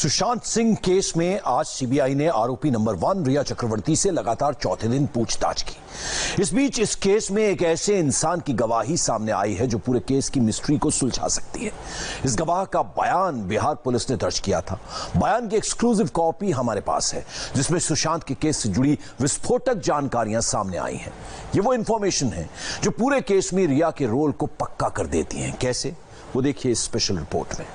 Sushant Singh case में आज CBI ने आरोपी नंबर 1 रिया चक्रवर्ती से लगातार चौथे दिन पूछताछ की। इस बीच इस केस में एक ऐसे इंसान की गवाही सामने आई है जो पूरे केस की मिस्ट्री को सुलझा सकती है। इस गवाह का बयान बिहार पुलिस ने दर्ज किया था। बयान की एक्सक्लूसिव कॉपी हमारे पास है जिसमें सुशांत के केस से जुड़ी विस्फोटक जानकारियां सामने आई हैं। ये वो इंफॉर्मेशन है जो पूरे केस में रिया के रोल को पक्का कर देती है। कैसे, वो देखिए इस स्पेशल रिपोर्ट में।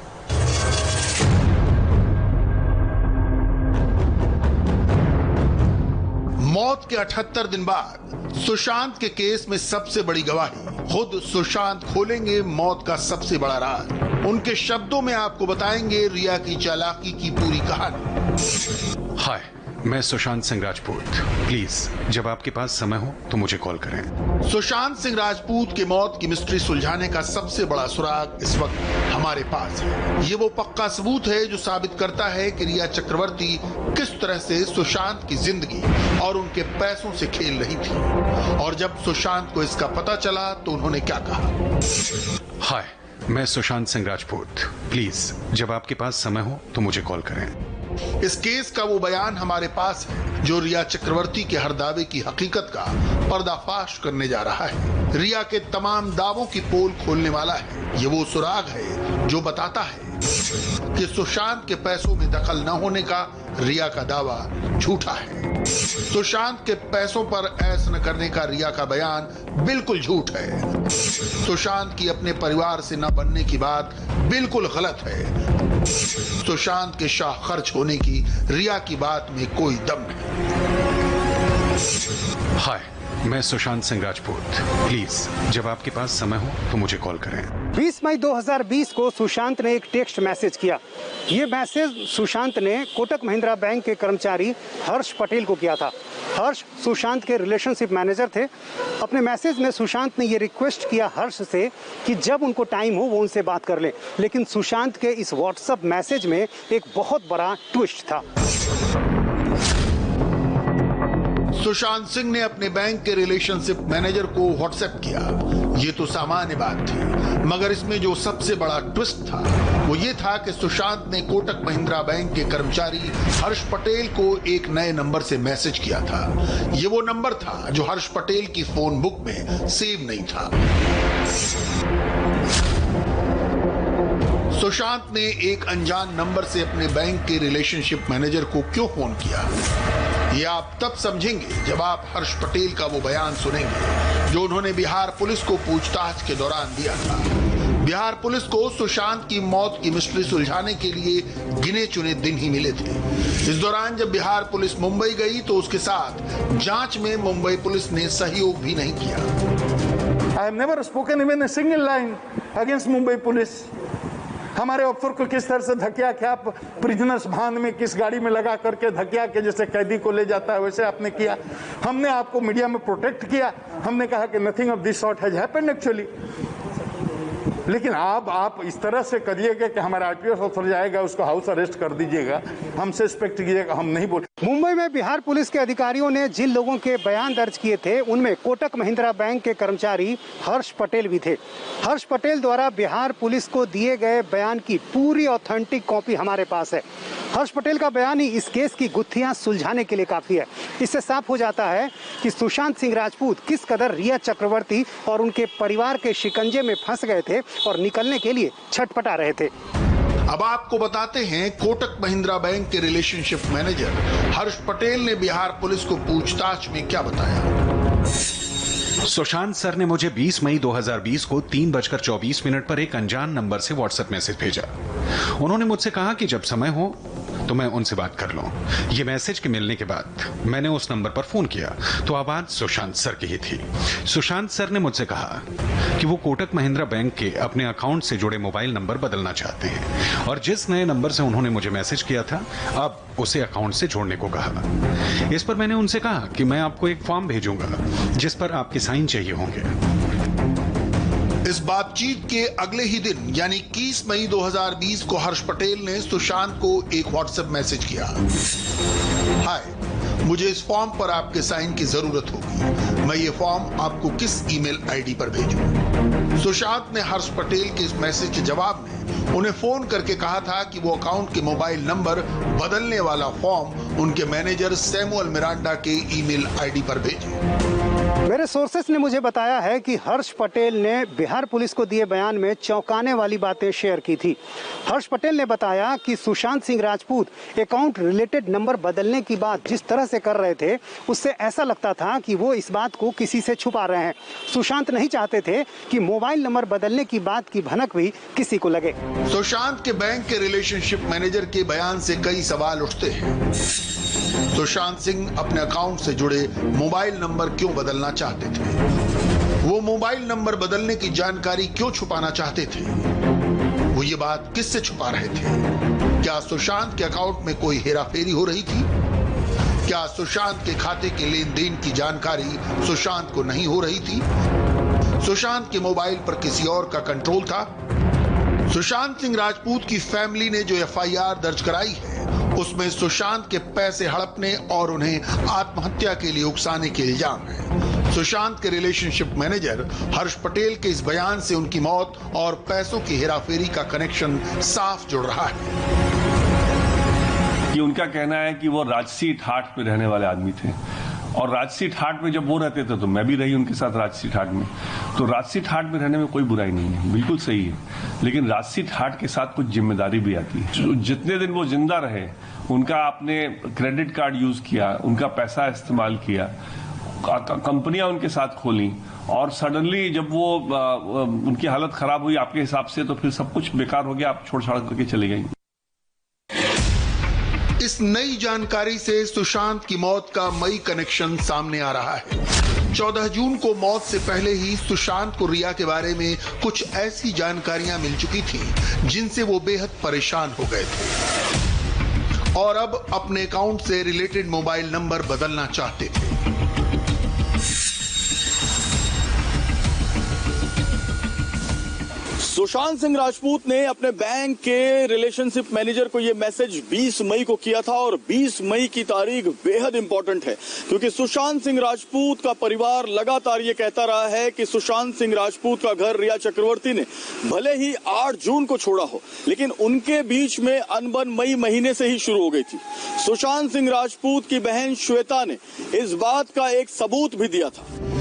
मौत के 78 दिन बाद सुशांत के केस में सबसे बड़ी गवाही खुद सुशांत खोलेंगे मौत का सबसे बड़ा राज। उनके शब्दों में आपको बताएंगे रिया की चालाकी की पूरी कहानी। हाय, मैं सुशांत सिंह राजपूत। प्लीज जब आपके पास समय हो तो मुझे कॉल करें। सुशांत सिंह राजपूत की मौत की मिस्ट्री सुलझाने का सबसे बड़ा सुराग इस वक्त हमारे पास है। ये वो पक्का सबूत है जो साबित करता है कि रिया चक्रवर्ती किस तरह से सुशांत की जिंदगी और उनके पैसों से खेल रही थी। और जब सुशांत को इसका पता चला तो उन्होंने क्या कहा। हाय, मैं सुशांत सिंह राजपूत। प्लीज जब आपके पास समय हो तो मुझे कॉल करें। इस केस का वो बयान हमारे पास है जो रिया चक्रवर्ती के हर दावे की हकीकत का पर्दाफाश करने जा रहा है। रिया के तमाम दावों की पोल खोलने वाला है। ये वो सुराग है जो बताता है कि सुशांत के पैसों में दखल न होने का रिया का दावा झूठा है। सुशांत के पैसों पर ऐश न करने का रिया का बयान बिल्कुल झूठ है। सुशांत की अपने परिवार से न बनने की बात बिल्कुल गलत है। सुशांत के शाह खर्च होने की रिया की बात में कोई दम नहीं। हाय, मैं सुशांत सिंह राजपूत। प्लीज जब आपके पास समय हो तो मुझे कॉल करें। 20 मई 2020 को सुशांत ने एक टेक्स्ट मैसेज किया। ये मैसेज सुशांत ने कोटक महिंद्रा बैंक के कर्मचारी हर्ष पटेल को किया था। हर्ष सुशांत के रिलेशनशिप मैनेजर थे। अपने मैसेज में सुशांत ने ये रिक्वेस्ट किया हर्ष से कि जब उनको टाइम हो वो उनसे बात कर लें। लेकिन सुशांत के इस व्हाट्सएप मैसेज में एक बहुत बड़ा ट्विस्ट था। सुशांत सिंह ने अपने बैंक के रिलेशनशिप मैनेजर को व्हाट्सएप किया। ये तो सामान्य बात थी, मगर इसमें जो सबसे बड़ा ट्विस्ट था वो ये था कि सुशांत ने कोटक महिंद्रा बैंक के कर्मचारी हर्ष पटेल को एक नए नंबर से मैसेज किया था। ये वो नंबर था जो हर्ष पटेल की फोन बुक में सेव नहीं था। सुशांत ने एक अनजान नंबर से अपने बैंक के रिलेशनशिप मैनेजर को क्यों फोन किया, ये आप तब समझेंगे जब आप हर्ष पटेल का वो बयान सुनेंगे जो उन्होंने बिहार पुलिस को पूछताछ के दौरान दिया था। बिहार पुलिस को सुशांत की मौत की मिस्ट्री सुलझाने के लिए गिने चुने दिन ही मिले थे। इस दौरान जब बिहार पुलिस मुंबई गई तो उसके साथ जांच में मुंबई पुलिस ने सहयोग भी नहीं किया। I have never spoken even a single line against Mumbai police. हमारे अफसर को किस तरह से धकिया क्या प्रिजनर्स भान में किस गाड़ी में लगा करके धकिया के जैसे कैदी को ले जाता है वैसे आपने किया। हमने आपको मीडिया में प्रोटेक्ट किया। हमने कहा कि nothing of this sort has happened actually. लेकिन आप इस तरह से करिएगा कि हमारा आरटीओ अफसर जाएगा उसको हाउस अरेस्ट कर दीजिएगा, हमसे एक्सपेक्ट कीजिएगा, हम नहीं बोल। मुंबई में बिहार पुलिस के अधिकारियों ने जिन लोगों के बयान दर्ज किए थे उनमें कोटक महिंद्रा बैंक के कर्मचारी हर्ष पटेल भी थे। हर्ष पटेल द्वारा बिहार पुलिस को दिए गए बयान की पूरी ऑथेंटिक कॉपी हमारे पास है। हर्ष पटेल का बयान ही इस केस की गुत्थियां सुलझाने के लिए काफी है। इससे साफ हो जाता है कि सुशांत सिंह राजपूत किस कदर रिया चक्रवर्ती और उनके परिवार के शिकंजे में फंस गए थे और निकलने के लिए छटपटा रहे थे। अब आपको बताते हैं कोटक महिंद्रा बैंक के रिलेशनशिप मैनेजर हर्ष पटेल ने बिहार पुलिस को पूछताछ में क्या बताया। सुशांत सर ने मुझे 20 मई 2020 को 3:24 पर एक अनजान नंबर से व्हाट्सएप मैसेज भेजा। उन्होंने मुझसे कहा कि जब समय हो तो मैं उनसे बात कर लूं। ये मैसेज के मिलने के बाद मैंने उस नंबर पर फोन किया तो आवाज सुशांत सर की ही थी। सुशांत सर ने मुझसे कहा कि वो कोटक महिंद्रा बैंक के अपने अकाउंट से जुड़े मोबाइल नंबर बदलना चाहते हैं और जिस नए नंबर से उन्होंने मुझे मैसेज किया था अब उसे अकाउंट से जोड़ने को कहा। इस पर मैंने उनसे कहा कि मैं आपको एक फॉर्म भेजूंगा जिस पर आपके साइन चाहिए होंगे। इस बातचीत के अगले ही दिन यानी 21 मई 2020 को हर्ष पटेल ने सुशांत को एक व्हाट्सएप मैसेज किया। हाय, मुझे इस फॉर्म पर आपके साइन की जरूरत होगी। मैं ये फॉर्म आपको किस ईमेल आईडी पर भेजूं? सुशांत ने हर्ष पटेल के इस मैसेज के जवाब में उन्हें फोन करके कहा था कि वो अकाउंट के मोबाइल नंबर बदलने वाला फॉर्म उनके मैनेजर सैमुअल मिरांडा के ईमेल आईडी पर भेजें। मेरे सोर्सेस ने मुझे बताया है कि हर्ष पटेल ने बिहार पुलिस को दिए बयान में चौंकाने वाली बातें शेयर की थी। हर्ष पटेल ने बताया कि Sushant Singh Rajput account related number बदलने की बात जिस तरह से कर रहे थे उससे ऐसा लगता था कि वो इस बात को किसी से छुपा रहे हैं। सुशांत नहीं चाहते थे कि मोबाइल नंबर बदलने की बात की भनक भी किसी को लगे। सुशांत के बैंक के रिलेशनशिप मैनेजर के बयान से कई सवाल उठते हैं। सुशांत सिंह अपने अकाउंट से जुड़े मोबाइल नंबर क्यों बदलना चाहते थे? वो मोबाइल नंबर बदलने की जानकारी क्यों छुपाना चाहते थे? वो ये बात किससे छुपा रहे थे? क्या सुशांत के अकाउंट में कोई हेराफेरी हो रही थी? क्या सुशांत के खाते के लेन देन की जानकारी सुशांत को नहीं हो रही थी? सुशांत के मोबाइल पर किसी और का कंट्रोल था? सुशांत सिंह राजपूत की फैमिली ने जो एफआईआर दर्ज कराई है उसमें सुशांत के पैसे हड़पने और उन्हें आत्महत्या के लिए उकसाने के इल्जाम है। सुशांत के रिलेशनशिप मैनेजर हर्ष पटेल के इस बयान से उनकी मौत और पैसों की हेराफेरी का कनेक्शन साफ जुड़ रहा है। ये उनका कहना है कि वो राजसी ठाठ में रहने वाले आदमी थे और राजसी ठाठ में जब वो रहते थे तो मैं भी रही उनके साथ राजसी ठाठ में। तो राजसी ठाठ में रहने में कोई बुराई नहीं है, बिल्कुल सही है, लेकिन राजसी ठाठ के साथ कुछ जिम्मेदारी भी आती है। जितने दिन वो जिंदा रहे उनका आपने क्रेडिट कार्ड यूज किया, उनका पैसा इस्तेमाल किया, कंपनियां उनके साथ खोली और सडनली जब वो उनकी हालत खराब हुई आपके हिसाब से तो फिर सब कुछ बेकार हो गया, आप छोड़ छाड़ करके चली गई। इस नई जानकारी से सुशांत की मौत का मई कनेक्शन सामने आ रहा है। 14 जून को मौत से पहले ही सुशांत को रिया के बारे में कुछ ऐसी जानकारियां मिल चुकी थी जिनसे वो बेहद परेशान हो गए थे और अब अपने अकाउंट से रिलेटेड मोबाइल नंबर बदलना चाहते थे। सुशांत सिंह राजपूत ने अपने बैंक के रिलेशनशिप मैनेजर को यह मैसेज 20 मई को किया था और 20 मई की तारीख बेहद इंपॉर्टेंट है क्योंकि सुशांत सिंह राजपूत का परिवार लगातार ये कहता रहा है कि सुशांत सिंह राजपूत का घर रिया चक्रवर्ती ने भले ही 8 जून को छोड़ा हो लेकिन उनके बीच में अनबन मई महीने से ही शुरू हो गई थी। सुशांत सिंह राजपूत की बहन श्वेता ने इस बात का एक सबूत भी दिया था।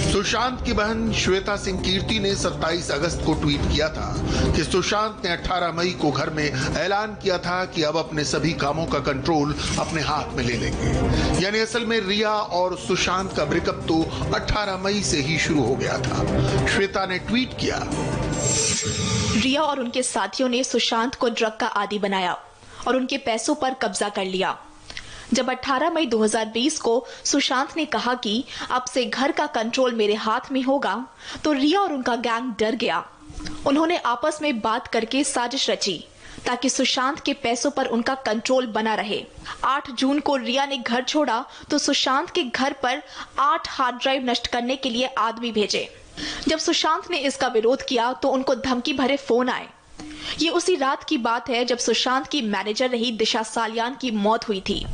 सुशांत की बहन श्वेता सिंह कीर्ति ने 27 अगस्त को ट्वीट किया था कि सुशांत ने 18 मई को घर में ऐलान किया था कि अब अपने सभी कामों का कंट्रोल अपने हाथ में ले लेंगे। यानी असल में रिया और सुशांत का ब्रेकअप तो 18 मई से ही शुरू हो गया था। श्वेता ने ट्वीट किया, रिया और उनके साथियों ने सुशांत को ड्रग का आदी बनाया और उनके पैसों पर कब्जा कर लिया। जब 18 मई 2020 को सुशांत ने कहा कि अब से घर का कंट्रोल मेरे हाथ में होगा तो रिया और उनका गैंग डर गया। उन्होंने आपस में बात करके साजिश रची ताकि सुशांत के पैसों पर उनका कंट्रोल बना रहे। 8 जून को रिया ने घर छोड़ा तो सुशांत के घर पर 8 हार्ड ड्राइव नष्ट करने के लिए आदमी भेजे। जब सुशांत ने इसका विरोध किया तो उनको धमकी भरे फोन आए। ये उसी रात की बात है जब सुशांत की मैनेजर रही दिशा सालियान की मौत हुई थी।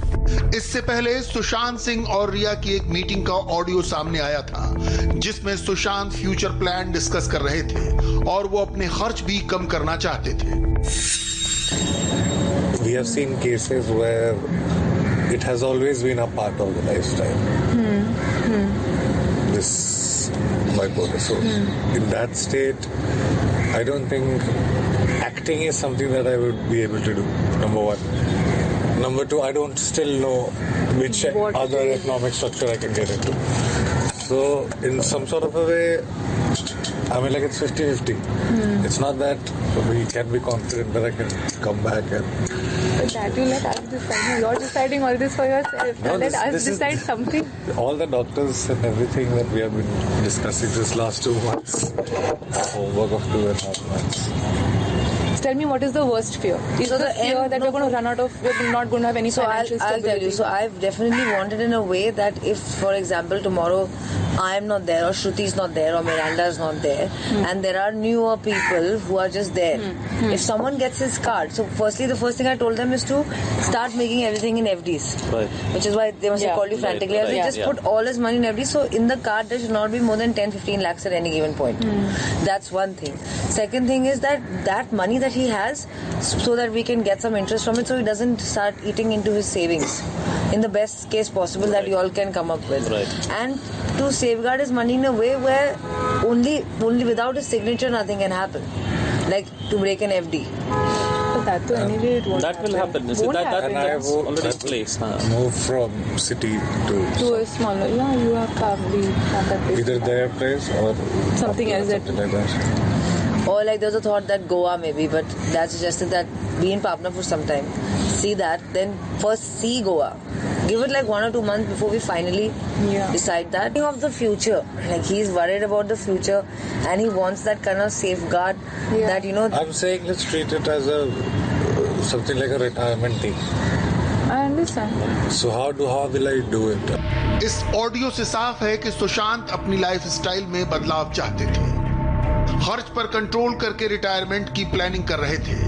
इससे पहले सुशांत सिंह और रिया की एक मीटिंग का ऑडियो सामने आया था जिसमें सुशांत फ्यूचर प्लान डिस्कस कर रहे थे और वो अपने खर्च भी कम करना चाहते थे। We have seen cases where it has always been a part of the lifestyle. This bipolar. So in that state, I don't think acting is something that I would be able to do. Number one. Number two, I don't still know which other economic structure I can get into. So in some sort of a way, I mean, like it's 50-50. It's not that we can be confident that I can come back and... But that you let us decide. You're deciding all this for yourself. No, let us decide something. All the doctors and everything that we have been discussing this last 2 months, homework of 2.5 months. Tell me, what is the worst fear? Is the fear that we're going to run out of, we're not going to have any financial stability? I'll tell you. So I've definitely wanted in a way that if, for example, tomorrow I am not there, or Shruti is not there, or Miranda is not there, and there are newer people who are just there. If someone gets his card, so firstly, the first thing I told them is to start making everything in FDs, Right. which is why they must have called you frantically. I said, just put all his money in FDs, so in the card there should not be more than 10-15 lakhs at any given point. That's one thing. Second thing is that money that he has, so that we can get some interest from it, so he doesn't start eating into his savings in the best case possible that you all can come up with. Right. And to safeguard his money in a way where only without his signature nothing can happen, like to break an FD. But that too, anyway, it won't That will happen. You see, Won't that happen. that's already in place. Move from city To a smaller, yeah, you have probably not that big. either their place or Something else that- something like that. Or like there's a thought that Goa maybe, but that suggested that be in Patna for some time, see that, then first see Goa. Give it like 1 or 2 months before we finally decide that. Of the future, like he's worried about the future, and he wants that kind of safeguard that I'm saying let's treat it as a something like a retirement thing. I understand. So how will I do it? इस audio से साफ है कि सुशांत अपनी life style में बदलाव चाहते थे। खर्च पर कंट्रोल करके रिटायरमेंट की प्लानिंग कर रहे थे।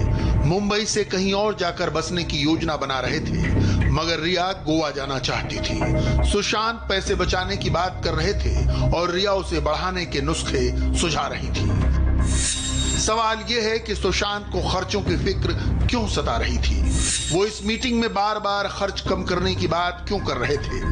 मुंबई से कहीं और जाकर बसने की योजना बना रहे थे, मगर रिया गोवा जाना चाहती थी। सुशांत पैसे बचाने की बात कर रहे थे और रिया उसे बढ़ाने के नुस्खे सुझा रही थी। सवाल यह है कि सुशांत को खर्चों की फिक्र क्यों सता रही थी? वो इस मीटिंग में बार बार खर्च कम करने की बात क्यों कर रहे थे?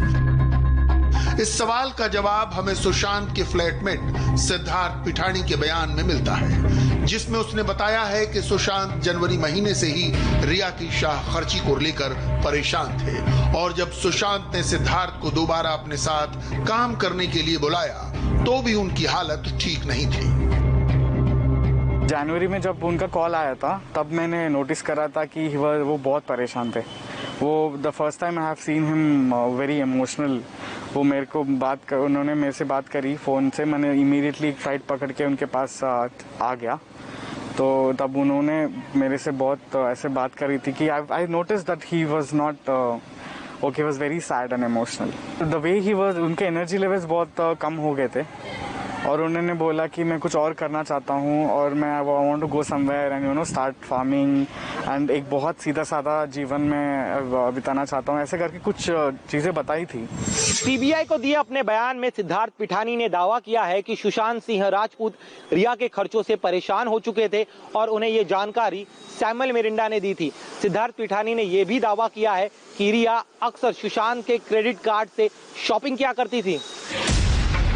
इस सवाल का जवाब हमें सुशांत के फ्लैटमेट सिद्धार्थ पिठानी के बयान में मिलता है, जिसमें उसने बताया है कि सुशांत जनवरी महीने से ही रिया की शाह खर्ची को लेकर परेशान थे और जब सुशांत ने सिद्धार्थ को दोबारा अपने साथ काम करने के लिए बुलाया तो भी उनकी हालत ठीक नहीं थी। जनवरी में जब उनका कॉल आया था तब मैंने नोटिस करा था कि वो बहुत परेशान थे। वो the first time I have seen him very emotional. वो उन्होंने मेरे से बात करी फ़ोन से, मैंने इमीडिएटली फ्लाइट पकड़ के उनके पास आ गया। तो तब उन्होंने मेरे से बहुत ऐसे बात करी थी कि I notice that he was not okay, was very sad and emotional. The way he was, उनके एनर्जी लेवल्स बहुत कम हो गए थे और उन्होंने बोला कि मैं कुछ और करना चाहता हूँ और मैं I want to go somewhere and start farming and एक बहुत सीधा साधा जीवन में बिताना चाहता हूँ, ऐसे करके कुछ चीज़ें बताई थी। सीबीआई को दिए अपने बयान में सिद्धार्थ पिठानी ने दावा किया है कि सुशांत सिंह राजपूत रिया के खर्चों से परेशान हो चुके थे और उन्हें ये जानकारी सैमुअल मिरिंडा ने दी थी। सिद्धार्थ पिठानी ने यह भी दावा किया है कि रिया अक्सर सुशांत के क्रेडिट कार्ड से शॉपिंग किया करती थी।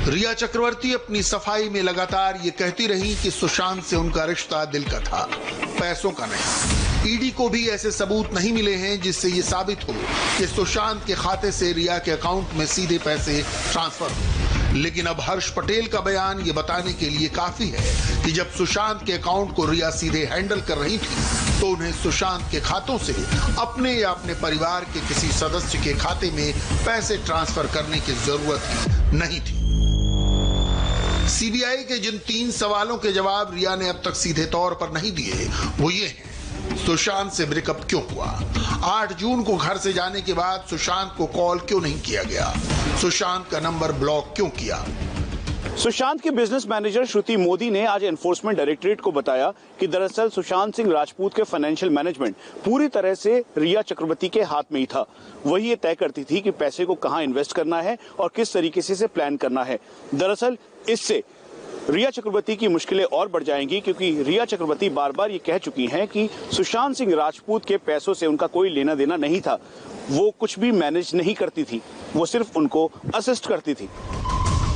रिया चक्रवर्ती अपनी सफाई में लगातार ये कहती रही कि सुशांत से उनका रिश्ता दिल का था, पैसों का नहीं। ईडी को भी ऐसे सबूत नहीं मिले हैं जिससे ये साबित हो कि सुशांत के खाते से रिया के अकाउंट में सीधे पैसे ट्रांसफर हो। लेकिन अब हर्ष पटेल का बयान ये बताने के लिए काफी है कि जब सुशांत के अकाउंट को रिया सीधे हैंडल कर रही थी तो उन्हें सुशांत के खातों से अपने या अपने परिवार के किसी सदस्य के खाते में पैसे ट्रांसफर करने की जरूरत नहीं थी। सीबीआई के जिन 3 सवालों के जवाब रिया ने अब तक सीधे तौर पर नहीं दिए वो ये हैं: सुशांत से ब्रेकअप क्यों हुआ? 8 जून को घर से जाने के बाद सुशांत को कॉल क्यों नहीं किया गया? सुशांत का नंबर ब्लॉक क्यों किया? सुशांत के बिजनेस मैनेजर श्रुति मोदी ने आज एनफोर्समेंट डायरेक्टरेट को बताया कि दरअसल सुशांत सिंह राजपूत के फाइनेंशियल मैनेजमेंट पूरी तरह से रिया चक्रवर्ती के हाथ में ही था। वही ये तय करती थी कि पैसे को कहां इन्वेस्ट करना है और किस तरीके से इसे प्लान करना है। दरअसल इससे रिया चक्रवर्ती की मुश्किलें और बढ़ जाएंगी, क्योंकि रिया चक्रवर्ती बार बार ये कह चुकी हैं कि सुशांत सिंह राजपूत के पैसों से उनका कोई लेना देना नहीं था। वो कुछ भी मैनेज नहीं करती थी, वो सिर्फ उनको असिस्ट करती थी।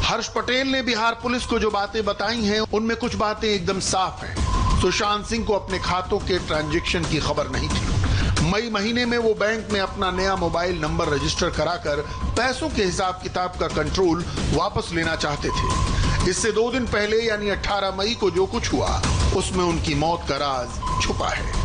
हर्ष पटेल ने बिहार पुलिस को जो बातें बताई हैं उनमें कुछ बातें एकदम साफ हैं। सुशांत सिंह को अपने खातों के ट्रांजैक्शन की खबर नहीं थी। मई महीने में वो बैंक में अपना नया मोबाइल नंबर रजिस्टर कराकर पैसों के हिसाब किताब का कंट्रोल वापस लेना चाहते थे। इससे 2 दिन पहले यानी 18 मई को जो कुछ हुआ उसमें उनकी मौत का राज छुपा है।